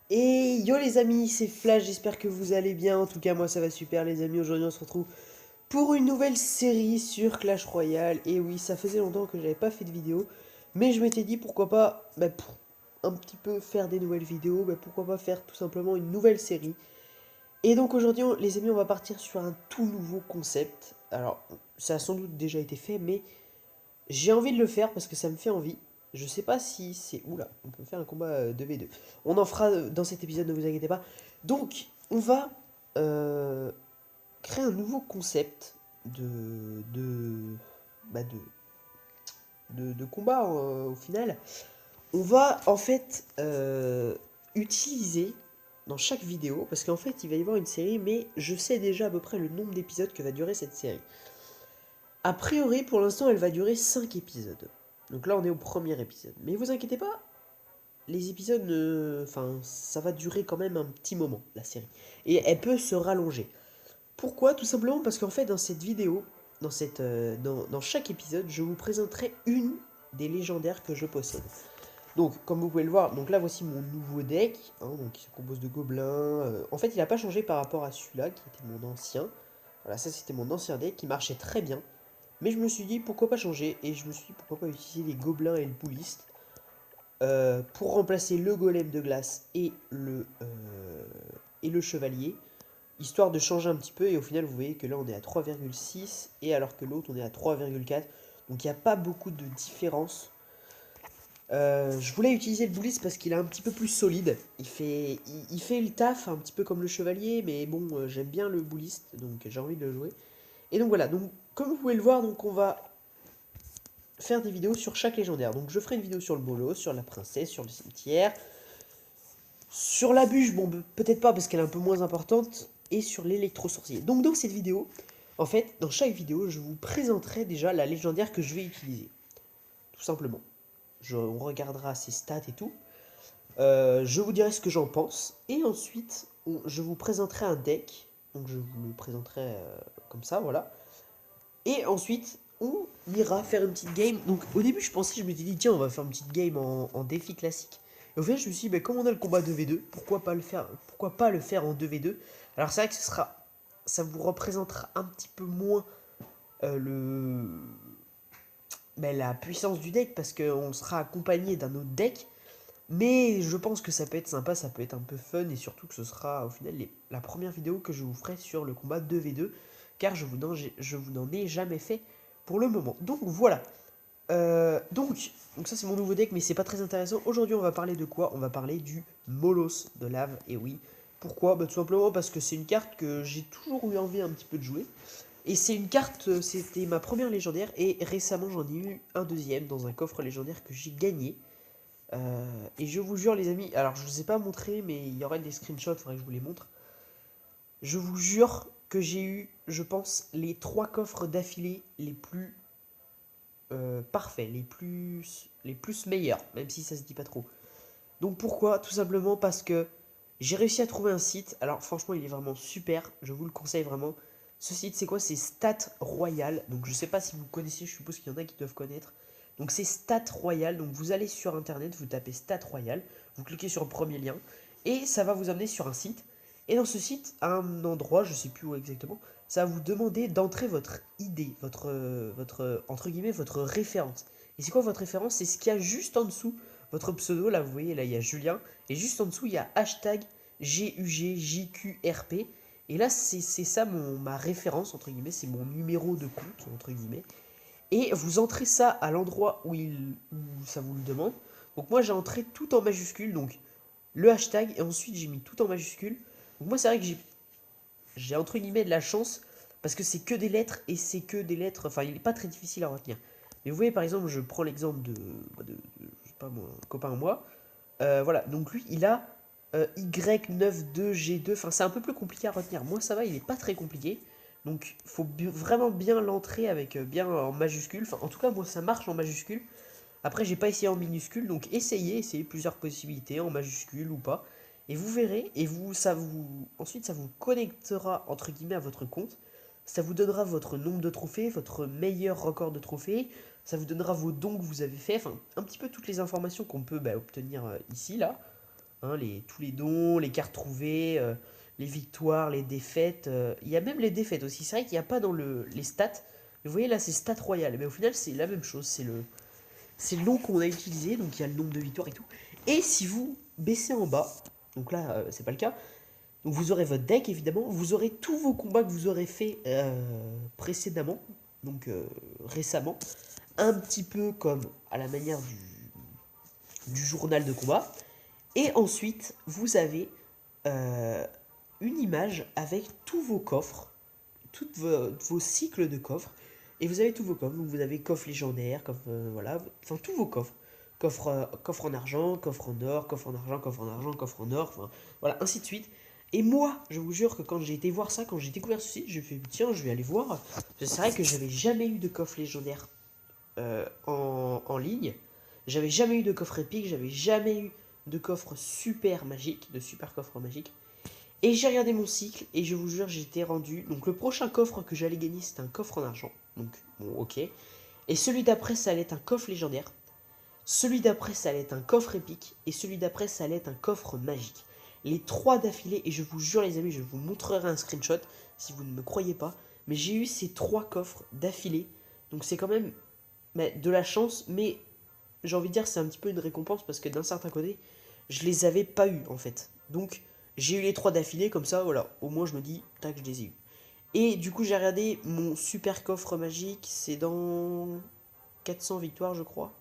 Et yo les amis, c'est Flash, j'espère que vous allez bien. En tout cas, moi ça va super les amis. Aujourd'hui, on se retrouve pour une nouvelle série sur Clash Royale. Et oui, ça faisait longtemps que j'avais pas fait de vidéo, mais je m'étais dit pourquoi pas, pour un petit peu faire des nouvelles vidéos, pourquoi pas faire tout simplement une nouvelle série. Et donc aujourd'hui, les amis, on va partir sur un tout nouveau concept. Alors, ça a sans doute déjà été fait, mais j'ai envie de le faire parce que ça me fait envie. Je sais pas si c'est... Oula, on peut faire un combat 2v2. On en fera dans cet épisode, ne vous inquiétez pas. Donc, on va créer un nouveau concept bah, de combat au final. On va en fait utiliser dans chaque vidéo, parce qu'en fait il va y avoir une série, mais je sais déjà à peu près le nombre d'épisodes que va durer cette série. A priori, pour l'instant, elle va durer 5 épisodes. Donc là, on est au premier épisode. Mais vous inquiétez pas, les épisodes, enfin, ça va durer quand même un petit moment, la série. Et elle peut se rallonger. Pourquoi? Tout simplement parce qu'en fait, dans cette vidéo, dans chaque épisode, je vous présenterai une des légendaires que je possède. Donc, comme vous pouvez le voir, donc là, voici mon nouveau deck, hein, donc, qui se compose de gobelins. En fait, il n'a pas changé par rapport à celui-là, qui était mon ancien. Voilà, ça, c'était mon ancien deck, qui marchait très bien. Mais je me suis dit pourquoi pas changer, et je me suis dit pourquoi pas utiliser les gobelins et le bouliste pour remplacer le golem de glace et le chevalier, histoire de changer un petit peu, et au final vous voyez que là on est à 3,6 et alors que l'autre on est à 3,4, donc il n'y a pas beaucoup de différence. Je voulais utiliser le bouliste parce qu'il est un petit peu plus solide, il fait le taf un petit peu comme le chevalier, mais bon j'aime bien le bouliste, donc j'ai envie de le jouer. Et donc voilà, donc comme vous pouvez le voir, donc on va faire des vidéos sur chaque légendaire. Donc je ferai une vidéo sur le bolos, sur la princesse, sur le cimetière, sur la bûche, bon peut-être pas parce qu'elle est un peu moins importante, et sur l'électro-sorcier. Donc dans cette vidéo, en fait, dans chaque vidéo, je vous présenterai déjà la légendaire que je vais utiliser. Tout simplement. On regardera ses stats et tout. Je vous dirai ce que j'en pense. Et ensuite, je vous présenterai un deck. Donc je vous le présenterai comme ça, voilà. Et ensuite, on ira faire une petite game. Donc au début, je m'étais dit, tiens, on va faire une petite game en défi classique. Et au final, je me suis dit, comme on a le combat 2v2, pourquoi pas le faire en 2v2. Alors c'est vrai que ça vous représentera un petit peu moins le, la puissance du deck, parce qu'on sera accompagné d'un autre deck. Mais je pense que ça peut être sympa, ça peut être un peu fun, et surtout que ce sera au final la première vidéo que je vous ferai sur le combat 2v2, car je vous n'en ai jamais fait pour le moment. Donc voilà. Donc ça c'est mon nouveau deck, mais c'est pas très intéressant. Aujourd'hui on va parler de quoi? On va parler du Molos de Lave, et oui. Pourquoi? Tout simplement parce que c'est une carte que j'ai toujours eu envie un petit peu de jouer. Et c'est une carte, c'était ma première légendaire, et récemment j'en ai eu un deuxième dans un coffre légendaire que j'ai gagné. Et je vous jure les amis, alors je ne vous ai pas montré, mais il y aurait des screenshots, il faudrait que je vous les montre. Je vous jure que j'ai eu, je pense, les 3 coffres d'affilée les plus parfaits, les plus meilleurs, même si ça se dit pas trop. Donc pourquoi? Tout simplement parce que j'ai réussi à trouver un site, alors franchement il est vraiment super, je vous le conseille vraiment. Ce site c'est quoi? C'est Stat Royal, donc je sais pas si vous connaissez, je suppose qu'il y en a qui doivent connaître. Donc c'est Stat Royal, donc vous allez sur internet, vous tapez Stat Royal, vous cliquez sur le premier lien, et ça va vous amener sur un site. Et dans ce site, à un endroit, je sais plus où exactement, ça va vous demander d'entrer votre ID, entre guillemets, votre référence. Et c'est quoi votre référence? C'est ce qu'il y a juste en dessous votre pseudo, là vous voyez, là il y a Julien, et juste en dessous il y a hashtag GUGJQRP, et là c'est ça ma référence, entre guillemets, c'est mon numéro de compte, entre guillemets, et vous entrez ça à l'endroit où ça vous le demande. Donc moi j'ai entré tout en majuscule, donc le hashtag, et ensuite j'ai mis tout en majuscule. Donc moi c'est vrai que j'ai entre guillemets de la chance, parce que c'est que des lettres, et c'est que des lettres, enfin il n'est pas très difficile à retenir. Mais vous voyez par exemple, je prends l'exemple je sais pas moi, un copain à moi, voilà, donc lui il a Y92G2, enfin c'est un peu plus compliqué à retenir. Moi ça va, il est pas très compliqué. Donc il faut vraiment bien l'entrer avec bien en majuscule. Enfin en tout cas moi ça marche en majuscule. Après j'ai pas essayé en minuscule, donc essayez plusieurs possibilités en majuscule ou pas. Et vous verrez, et ensuite ça vous connectera entre guillemets à votre compte. Ça vous donnera votre nombre de trophées, votre meilleur record de trophées. Ça vous donnera vos dons que vous avez fait, enfin un petit peu toutes les informations qu'on peut obtenir ici là. Hein, tous les dons, les cartes trouvées, les victoires, les défaites. Il y a même les défaites aussi. C'est vrai qu'il n'y a pas dans les stats. Mais vous voyez là, c'est stats royales. Mais au final, c'est la même chose. C'est le nom qu'on a utilisé. Donc il y a le nombre de victoires et tout. Et si vous baissez en bas, donc là, c'est pas le cas. Donc vous aurez votre deck évidemment. Vous aurez tous vos combats que vous aurez fait précédemment. Donc récemment. Un petit peu comme à la manière du journal de combat. Et ensuite, vous avez euh, une image avec tous vos coffres, tous vos cycles de coffres. Et vous avez tous vos coffres. Donc vous avez coffre légendaire, coffre, voilà, enfin tous vos coffres. Coffre en argent, coffre en or, coffre en argent, coffre en argent, coffre en or, enfin voilà, ainsi de suite. Et moi, je vous jure que quand j'ai été voir ça, quand j'ai découvert ce site, j'ai fait tiens, je vais aller voir. C'est vrai que j'avais jamais eu de coffre légendaire en ligne. J'avais jamais eu de coffre épique, j'avais jamais eu de coffre super magique, de super coffre magique. Et j'ai regardé mon cycle et je vous jure, j'étais rendu. Donc le prochain coffre que j'allais gagner, c'était un coffre en argent. Donc bon, ok. Et celui d'après, ça allait être un coffre légendaire. Celui d'après, ça allait être un coffre épique. Et celui d'après, ça allait être un coffre magique. Les trois d'affilée, et je vous jure les amis, je vous montrerai un screenshot si vous ne me croyez pas. Mais j'ai eu ces trois coffres d'affilée. Donc c'est quand même de la chance, mais j'ai envie de dire c'est un petit peu une récompense parce que d'un certain côté, je les avais pas eu en fait. Donc j'ai eu les trois d'affilée comme ça, voilà. Au moins je me dis, tac, je les ai eu. Et du coup j'ai regardé mon super coffre magique, c'est dans 400 victoires je crois,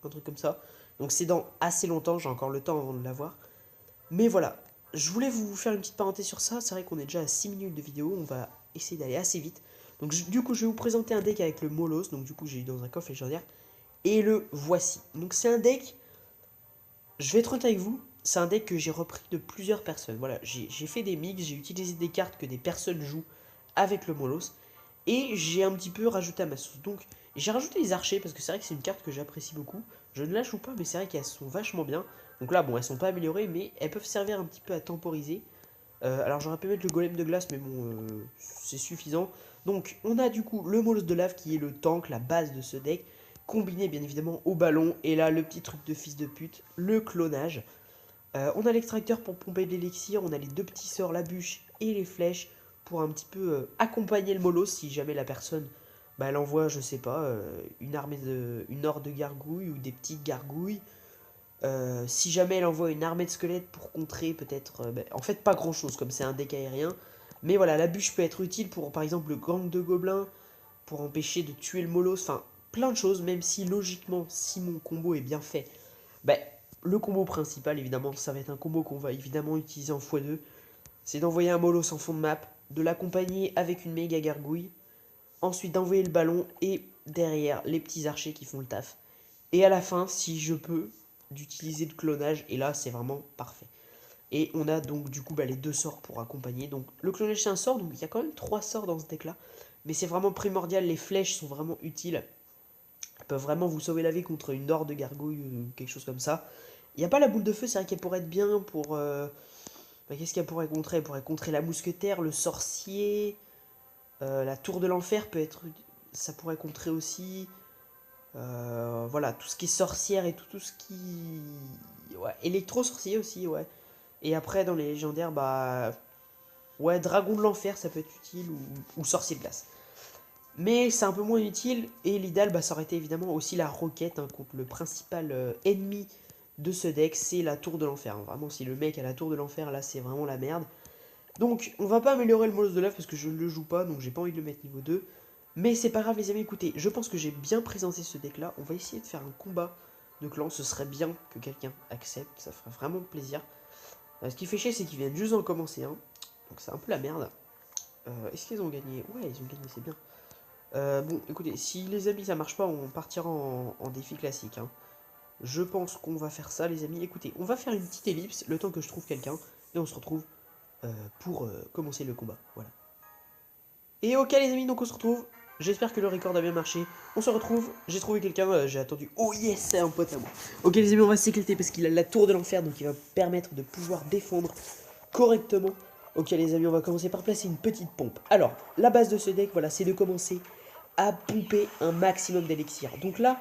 un truc comme ça. Donc c'est dans assez longtemps, j'ai encore le temps avant de l'avoir. Mais voilà, je voulais vous faire une petite parenthèse sur ça. C'est vrai qu'on est déjà à 6 minutes de vidéo, on va essayer d'aller assez vite. Donc du coup je vais vous présenter un deck avec le Molos, donc du coup j'ai eu dans un coffre légendaire. Et le voici. Donc c'est un deck, je vais être honnête avec vous, c'est un deck que j'ai repris de plusieurs personnes. Voilà, j'ai fait des mix, j'ai utilisé des cartes que des personnes jouent avec le Molos. Et j'ai un petit peu rajouté à ma sauce. Donc j'ai rajouté les archers parce que c'est vrai que c'est une carte que j'apprécie beaucoup. Je ne la joue pas mais c'est vrai qu'elles sont vachement bien. Donc là bon elles sont pas améliorées mais elles peuvent servir un petit peu à temporiser. Alors j'aurais pu mettre le golem de glace mais bon c'est suffisant. Donc on a du coup le Molos de lave qui est le tank, la base de ce deck. Combiné bien évidemment au ballon. Et là le petit truc de fils de pute, le clonage. On a l'extracteur pour pomper de l'élixir. On a les deux petits sorts, la bûche et les flèches pour un petit peu accompagner le Molos si jamais la personne bah, elle envoie, je sais pas, une horde de gargouilles ou des petites gargouilles. Si jamais elle envoie une armée de squelettes pour contrer peut-être... en fait pas grand chose comme c'est un deck aérien. Mais voilà, la bûche peut être utile pour par exemple le gang de gobelins, pour empêcher de tuer le Molos, enfin plein de choses, même si logiquement, si mon combo est bien fait, bah, le combo principal évidemment, ça va être un combo qu'on va évidemment utiliser en x2, c'est d'envoyer un Molos en fond de map, de l'accompagner avec une méga gargouille, ensuite d'envoyer le ballon et derrière les petits archers qui font le taf. Et à la fin, si je peux, d'utiliser le clonage, et là c'est vraiment parfait. Et on a donc du coup les deux sorts pour accompagner. Donc le clonage c'est un sort, donc il y a quand même 3 sorts dans ce deck là. Mais c'est vraiment primordial, les flèches sont vraiment utiles. Elles peuvent vraiment vous sauver la vie contre une horde de gargouilles ou quelque chose comme ça. Il n'y a pas la boule de feu, c'est vrai qu'elle pourrait être bien pour... qu'est-ce qu'elle pourrait contrer? Elle pourrait contrer la mousquetaire, le sorcier, la tour de l'enfer peut être... Ça pourrait contrer aussi... voilà, tout ce qui est sorcière et tout ce qui... Ouais, électro-sorcier aussi, ouais. Et après, dans les légendaires, bah... Ouais, dragon de l'enfer, ça peut être utile, ou sorcier de glace. Mais c'est un peu moins utile, et l'idéal, bah, ça aurait été évidemment aussi la roquette, hein, contre le principal ennemi de ce deck, c'est la tour de l'enfer. Hein. Vraiment, si le mec a la tour de l'enfer, là, c'est vraiment la merde. Donc, on va pas améliorer le Molos de lave, parce que je ne le joue pas, donc j'ai pas envie de le mettre niveau 2. Mais c'est pas grave les amis, écoutez, je pense que j'ai bien présenté ce deck là. On va essayer de faire un combat de clan, ce serait bien que quelqu'un accepte, ça ferait vraiment plaisir. Ce qui fait chier c'est qu'ils viennent juste d'en commencer un, donc c'est un peu la merde. Est-ce qu'ils ont gagné? Ouais ils ont gagné, c'est bien. Bon écoutez, si les amis ça marche pas, on partira en défi classique. Hein. Je pense qu'on va faire ça les amis. Écoutez, on va faire une petite ellipse, le temps que je trouve quelqu'un, et on se retrouve pour commencer le combat. Voilà. Et ok les amis, donc on se retrouve. J'espère que le record a bien marché. On se retrouve. J'ai trouvé quelqu'un. J'ai attendu. Oh yes, c'est un pote à moi. Ok les amis, on va s'éclater parce qu'il a la tour de l'enfer. Donc il va permettre de pouvoir défendre correctement. Ok les amis, on va commencer par placer une petite pompe. Alors, la base de ce deck, voilà, c'est de commencer à pomper un maximum d'élixir. Donc là,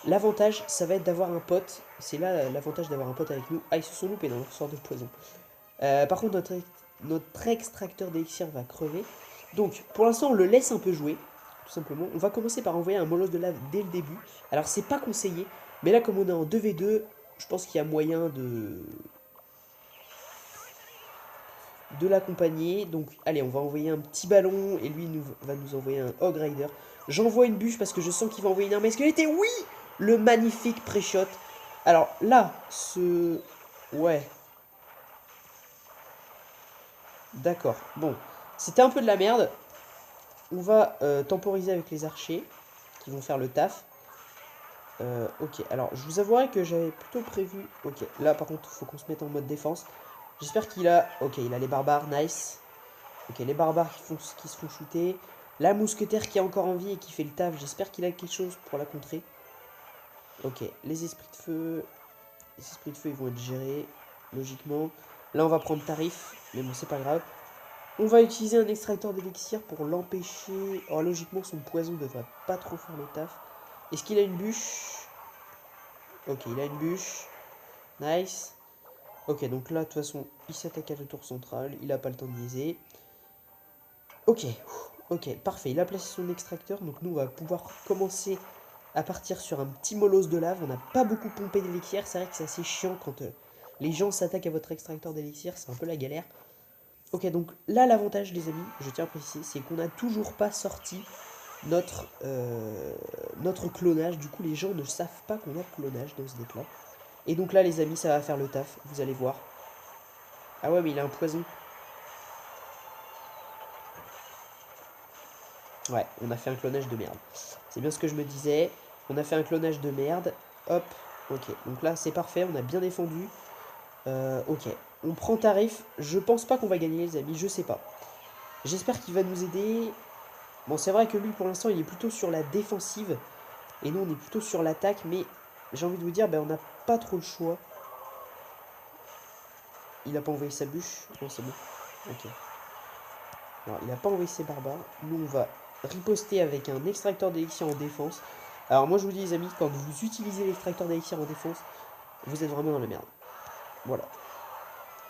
L'avantage, ça va être d'avoir un pote. C'est là l'avantage d'avoir un pote avec nous. Ah, ils se sont loupés dans leur sort de poison. Par contre, notre extracteur d'élixir va crever. Donc, pour l'instant, on le laisse un peu jouer. Tout simplement. On va commencer par envoyer un molosse de lave dès le début. Alors, c'est pas conseillé. Mais là, comme on est en 2v2, je pense qu'il y a moyen de l'accompagner. Donc, allez, on va envoyer un petit ballon. Et lui va nous envoyer un Hog Rider. J'envoie une bûche parce que je sens qu'il va envoyer une armée squelettée. Oui! Le magnifique pré-shot. Alors, là, ouais. D'accord. Bon, c'était un peu de la merde. On va temporiser avec les archers qui vont faire le taf. Ok, alors je vous avouerai que j'avais plutôt prévu... Ok, là par contre, il faut qu'on se mette en mode défense. J'espère qu'il a... Ok, il a les barbares, nice. Ok, les barbares qui se font shooter. La mousquetaire qui est encore en vie et qui fait le taf, j'espère qu'il a quelque chose pour la contrer. Ok, les esprits de feu... Les esprits de feu, ils vont être gérés, logiquement. Là, on va prendre tarif, mais bon, c'est pas grave. On va utiliser un extracteur d'élixir pour l'empêcher. Oh, logiquement, son poison ne devrait pas trop faire le taf. Est-ce qu'il a une bûche? Ok, il a une bûche. Nice. Ok, donc là, de toute façon, il s'attaque à la tour centrale. Il n'a pas le temps de niaiser. Ok, ok, parfait. Il a placé son extracteur. Donc nous, on va pouvoir commencer à partir sur un petit molosse de lave. On n'a pas beaucoup pompé d'élixir. C'est vrai que c'est assez chiant quand les gens s'attaquent à votre extracteur d'élixir. C'est un peu la galère. Ok, donc là, l'avantage, les amis, je tiens à préciser, c'est qu'on n'a toujours pas sorti notre clonage. Du coup, les gens ne savent pas qu'on a clonage dans ce deck-là. Et donc là, les amis, ça va faire le taf. Vous allez voir. Ah ouais, mais il a un poison. Ouais, on a fait un clonage de merde. C'est bien ce que je me disais. On a fait un clonage de merde. Hop, ok. Donc là, c'est parfait. On a bien défendu. Ok. On prend tarif. Je pense pas qu'on va gagner, les amis. Je sais pas. J'espère qu'il va nous aider. Bon, c'est vrai que lui, pour l'instant, il est plutôt sur la défensive. Et nous, on est plutôt sur l'attaque. Mais j'ai envie de vous dire, ben, on n'a pas trop le choix. Il a pas envoyé sa bûche. Non, c'est bon. Ok. Alors, il n'a pas envoyé ses barbares. Nous, on va riposter avec un extracteur d'élixir en défense. Alors, moi, je vous dis, les amis, quand vous utilisez l'extracteur d'élixir en défense, vous êtes vraiment dans la merde. Voilà.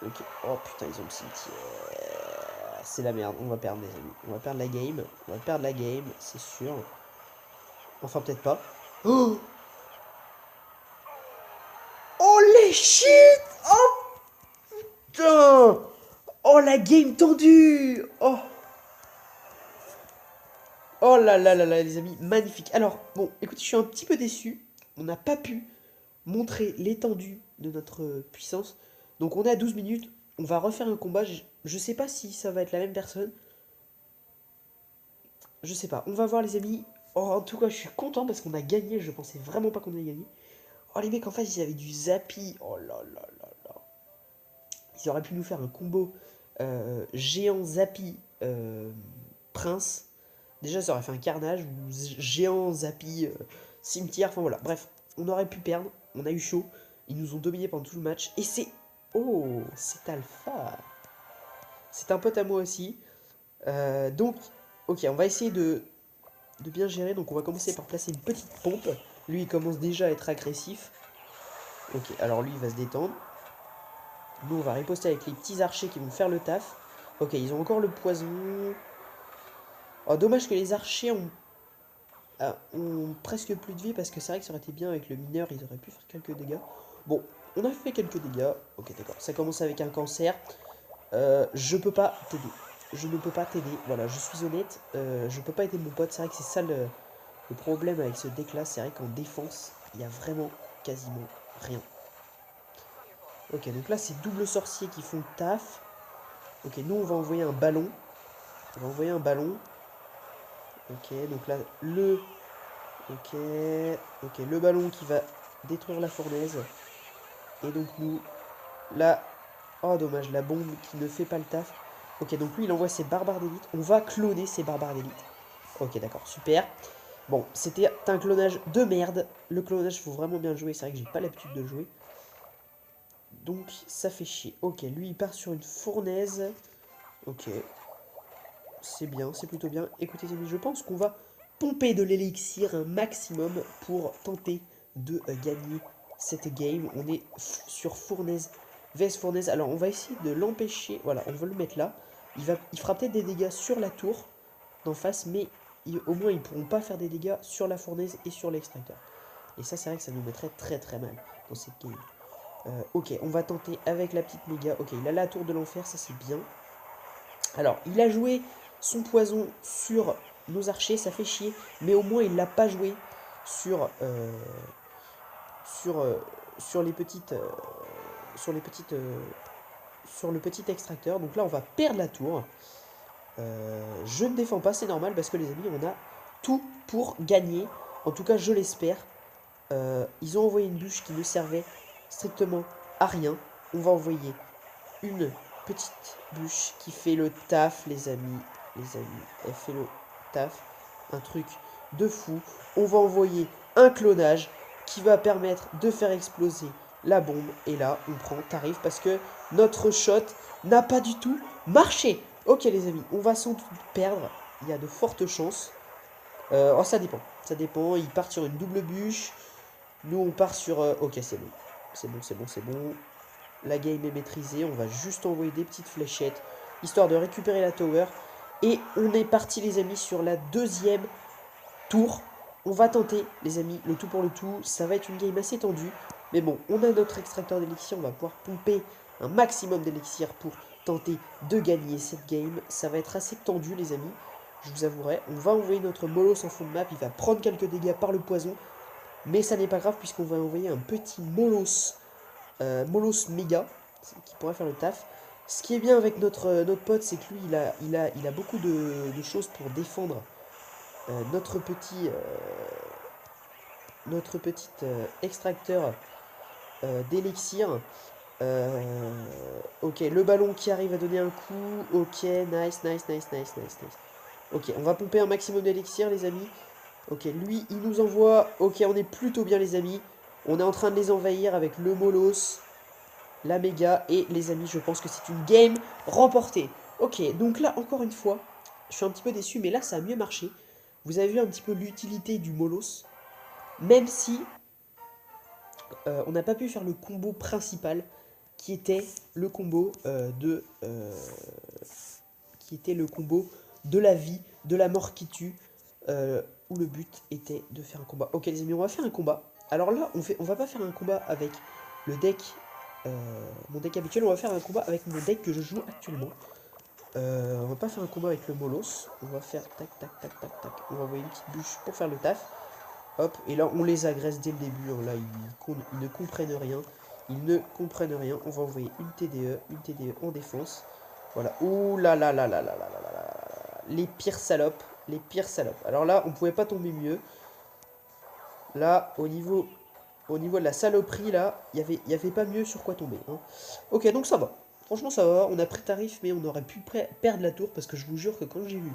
Ok. Oh putain, ils ont le cimetière. C'est la merde. On va perdre, les amis. On va perdre la game. On va perdre la game, c'est sûr. Enfin, peut-être pas. Oh, oh les shit. Oh putain. Oh la game tendue. Oh. Oh là là là là, les amis, magnifique. Alors, bon, écoutez, je suis un petit peu déçu. On n'a pas pu montrer l'étendue de notre puissance. Donc, on est à 12 minutes. On va refaire un combat. Je sais pas si ça va être la même personne. Je sais pas. On va voir, les amis. Oh, en tout cas, je suis content parce qu'on a gagné. Je pensais vraiment pas qu'on allait gagner. Oh, les mecs, en face, ils avaient du Zappy. Oh là là là là. Ils auraient pu nous faire un combo géant Zappy Prince. Déjà, ça aurait fait un carnage, ou géant, Zappy, cimetière, enfin voilà. Bref, on aurait pu perdre, on a eu chaud. Ils nous ont dominé pendant tout le match. Et c'est... Oh, c'est Alpha. C'est un pote à moi aussi. Donc, ok, on va essayer de bien gérer. Donc, on va commencer par placer une petite pompe. Lui, il commence déjà à être agressif. Ok, alors lui, il va se détendre. Nous, on va riposter avec les petits archers qui vont faire le taf. Ok, ils ont encore le poison. Oh, dommage que les archers ont presque plus de vie parce que c'est vrai que ça aurait été bien avec le mineur, ils auraient pu faire quelques dégâts. Bon, on a fait quelques dégâts. Ok, d'accord. Ça commence avec un cancer. Je peux pas t'aider. Je ne peux pas t'aider. Voilà, je suis honnête. Je peux pas aider mon pote. C'est vrai que c'est ça le problème avec ce deck là. C'est vrai qu'en défense, il y a vraiment quasiment rien. Ok, donc là, c'est double sorcier qui font le taf. Ok, nous, on va envoyer un ballon. On va envoyer un ballon. Ok, donc là, Ok, ok, le ballon qui va détruire la fournaise. Et donc nous, là... Oh dommage, la bombe qui ne fait pas le taf. Ok, donc lui il envoie ses barbares d'élite. On va cloner ses barbares d'élite. Ok, d'accord, super. Bon, c'était un clonage de merde. Le clonage, il faut vraiment bien le jouer. C'est vrai que j'ai pas l'habitude de le jouer. Donc ça fait chier. Ok, lui il part sur une fournaise. Ok. C'est bien, c'est plutôt bien. Écoutez les amis, je pense qu'on va pomper de l'élixir un maximum pour tenter de gagner cette game. On est sur Fournaise vs Fournaise. Alors on va essayer de l'empêcher. Voilà, on va le mettre là. Il fera peut-être des dégâts sur la tour d'en face, mais au moins ils pourront pas faire des dégâts sur la fournaise et sur l'extracteur. Et ça, c'est vrai que ça nous mettrait très très mal dans cette game. Ok, on va tenter avec la petite méga. Ok, il a la tour de l'enfer, ça c'est bien. Alors, il a joué son poison sur nos archers, ça fait chier. Mais au moins, il l'a pas joué sur, sur les petites... sur le petit extracteur. Donc là, on va perdre la tour. Je ne défends pas, c'est normal, parce que les amis, on a tout pour gagner. En tout cas, je l'espère. Ils ont envoyé une bûche qui ne servait strictement à rien. On va envoyer une petite bûche qui fait le taf, les amis. Les amis, elle fait le taf. Un truc de fou. On va envoyer un clonage qui va permettre de faire exploser la bombe. Et là, on prend tarif parce que notre shot n'a pas du tout marché. Ok, les amis, on va sans doute perdre. Il y a de fortes chances. Oh, ça dépend. Ça dépend. Ils partent sur une double bûche. Nous, on part sur... ok, c'est bon. C'est bon, c'est bon, c'est bon. La game est maîtrisée. On va juste envoyer des petites fléchettes, histoire de récupérer la tower. Et on est parti, les amis, sur la deuxième tour. On va tenter, les amis, le tout pour le tout. Ça va être une game assez tendue. Mais bon, on a notre extracteur d'élixir. On va pouvoir pomper un maximum d'élixir pour tenter de gagner cette game. Ça va être assez tendu, les amis. Je vous avouerai. On va envoyer notre Molos en fond de map. Il va prendre quelques dégâts par le poison. Mais ça n'est pas grave puisqu'on va envoyer un petit Molos, Molos méga, qui pourrait faire le taf. Ce qui est bien avec notre pote, c'est que lui, il a beaucoup de choses pour défendre notre petit extracteur d'élixir. Ok, le ballon qui arrive à donner un coup. Ok, nice, nice, nice, nice, nice, nice. Ok, on va pomper un maximum d'élixir, les amis. Ok, lui, il nous envoie... Ok, on est plutôt bien, les amis. On est en train de les envahir avec le Molos, la méga. Et les amis, je pense que c'est une game remportée. Ok, donc là, encore une fois, je suis un petit peu déçu, mais là, ça a mieux marché. Vous avez vu un petit peu l'utilité du Molos. Même si on n'a pas pu faire le combo principal, qui était le combo de la vie, de la mort qui tue, où le but était de faire un combat. Ok, les amis, on va faire un combat. Alors là, on va pas faire un combat avec le deck, mon deck habituel. On va faire un combat avec mon deck que je joue actuellement. On va pas faire un combat avec le Molos. On va faire tac, tac, tac, tac, tac. On va envoyer une petite bûche pour faire le taf. Hop, et là, on les agresse dès le début. Là, ils ne comprennent rien. Ils ne comprennent rien. On va envoyer une TDE en défense. Voilà. Ouh là là là là là là là là là. Les pires salopes. Les pires salopes. Alors là, on pouvait pas tomber mieux. Là, au niveau de la saloperie, là, il y avait pas mieux sur quoi tomber. Hein. Ok, donc ça va. Franchement, ça va. On a pris tarif, mais on aurait pu perdre la tour. Parce que je vous jure que quand j'ai vu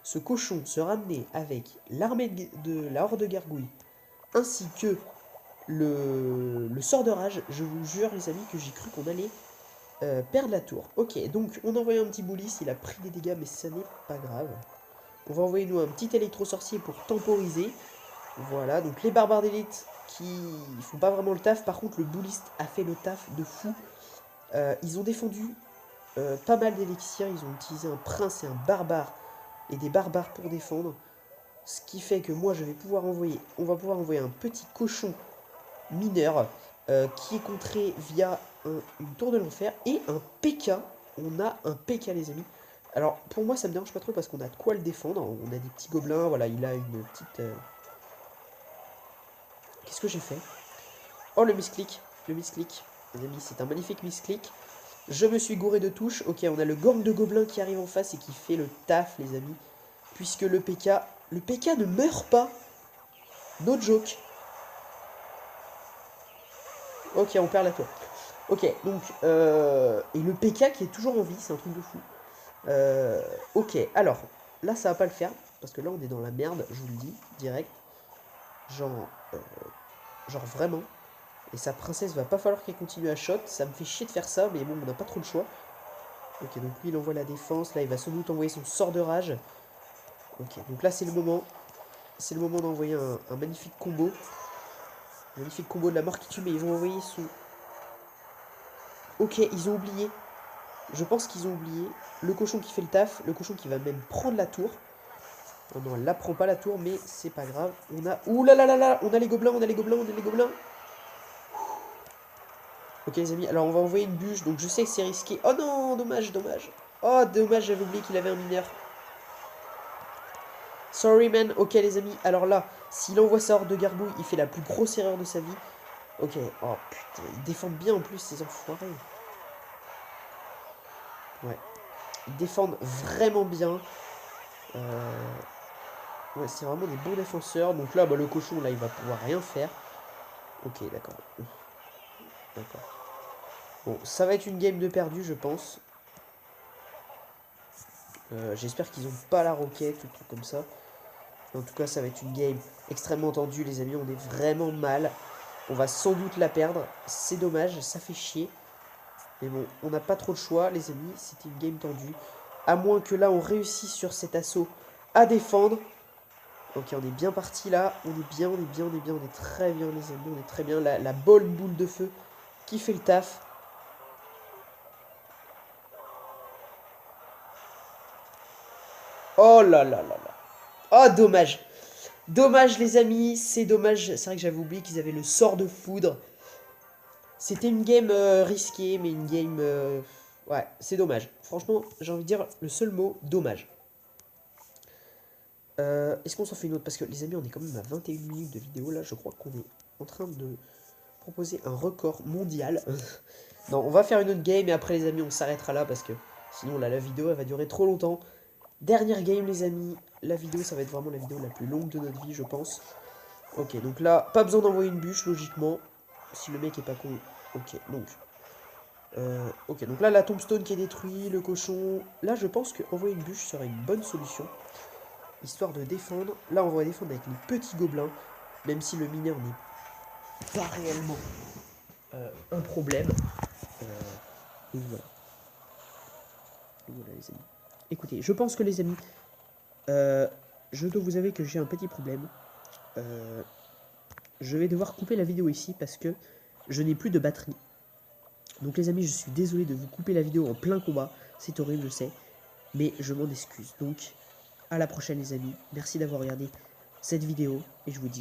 ce cochon se ramener avec l'armée de la horde de gargouilles, ainsi que le sort de rage, je vous jure, les amis, que j'ai cru qu'on allait perdre la tour. Ok, donc on a envoyé un petit boulis, il a pris des dégâts, mais ça n'est pas grave. On va envoyer nous un petit électro-sorcier pour temporiser. Voilà, donc les barbares d'élite qui font pas vraiment le taf. Par contre, le bouliste a fait le taf de fou. Ils ont défendu pas mal d'élixirs. Ils ont utilisé un prince et un barbare et des barbares pour défendre. Ce qui fait que moi, on va pouvoir envoyer un petit cochon mineur qui est contré via une tour de l'enfer et un PK. On a un PK, les amis. Alors, pour moi, ça me dérange pas trop parce qu'on a de quoi le défendre. On a des petits gobelins. Voilà, il a une petite... Qu'est-ce que j'ai fait? Oh, le misclick. Le misclick. Les amis, c'est un magnifique misclick. Je me suis gouré de touches. Ok, on a le gang de gobelins qui arrive en face et qui fait le taf, les amis. Puisque le PK ne meurt pas. No joke. Ok, on perd la tour. Ok, donc... et le PK qui est toujours en vie, c'est un truc de fou. Ok, alors... Là, ça va pas le faire. Parce que là, on est dans la merde, je vous le dis, direct. Genre vraiment. Et sa princesse, va pas falloir qu'elle continue à shot. Ça me fait chier de faire ça, mais bon, on n'a pas trop le choix. Ok, donc lui, il envoie la défense. Là, il va sans doute envoyer son sort de rage. Ok, donc là, c'est le moment. C'est le moment d'envoyer un magnifique combo. Magnifique combo de la mort qui tue, mais ils vont envoyer son... Ok, ils ont oublié. Je pense qu'ils ont oublié. Le cochon qui fait le taf. Le cochon qui va même prendre la tour. Oh non, elle la prend pas la tour, mais c'est pas grave. On a... Ouh là là là là. On a les gobelins, on a les gobelins, on a les gobelins. Ok les amis, alors on va envoyer une bûche. Donc je sais que c'est risqué. Oh non, dommage, dommage. Oh dommage, j'avais oublié qu'il avait un mineur. Sorry man. Ok les amis, alors là, s'il envoie sa horde de gargouilles, il fait la plus grosse erreur de sa vie. Ok, oh putain, ils défendent bien en plus ces enfoirés. Ouais, ils défendent vraiment bien. Ouais, c'est vraiment des bons défenseurs. Donc là, bah, le cochon, là, il va pouvoir rien faire. Ok, d'accord. D'accord. Bon, ça va être une game de perdu, je pense. J'espère qu'ils n'ont pas la roquette ou truc comme ça. En tout cas, ça va être une game extrêmement tendue, les amis. On est vraiment mal. On va sans doute la perdre. C'est dommage, ça fait chier. Mais bon, on n'a pas trop de choix, les amis. C'était une game tendue. À moins que là, on réussisse sur cet assaut à défendre. Ok, on est bien parti là. On est bien, on est bien, on est bien. On est très bien, les amis. On est très bien. La bonne boule de feu qui fait le taf. Oh là là là là. Oh, dommage. Dommage, les amis. C'est dommage. C'est vrai que j'avais oublié qu'ils avaient le sort de foudre. C'était une game risquée, mais une game... ouais, c'est dommage. Franchement, j'ai envie de dire le seul mot, dommage. Est-ce qu'on s'en fait une autre? Parce que les amis, on est quand même à 21 minutes de vidéo. Là, je crois qu'on est en train de proposer un record mondial. Non, on va faire une autre game et après, les amis, on s'arrêtera là parce que sinon, là, la vidéo, elle va durer trop longtemps. Dernière game, les amis. La vidéo, ça va être vraiment la vidéo la plus longue de notre vie, je pense. Ok, donc là, pas besoin d'envoyer une bûche, logiquement. Si le mec est pas con. Ok, donc là, la tombstone qui est détruite, le cochon. Là, je pense qu'envoyer une bûche serait une bonne solution. Histoire de défendre. Là, on va défendre avec les petits gobelins. Même si le mineur n'est pas réellement un problème. Donc voilà. Donc voilà, les amis. Écoutez, je pense que les amis, je dois vous avouer que j'ai un petit problème. Je vais devoir couper la vidéo ici parce que je n'ai plus de batterie. Donc les amis, je suis désolé de vous couper la vidéo en plein combat. C'est horrible, je sais. Mais je m'en excuse. Donc, à la prochaine les amis. Merci d'avoir regardé cette vidéo. Et je vous dis...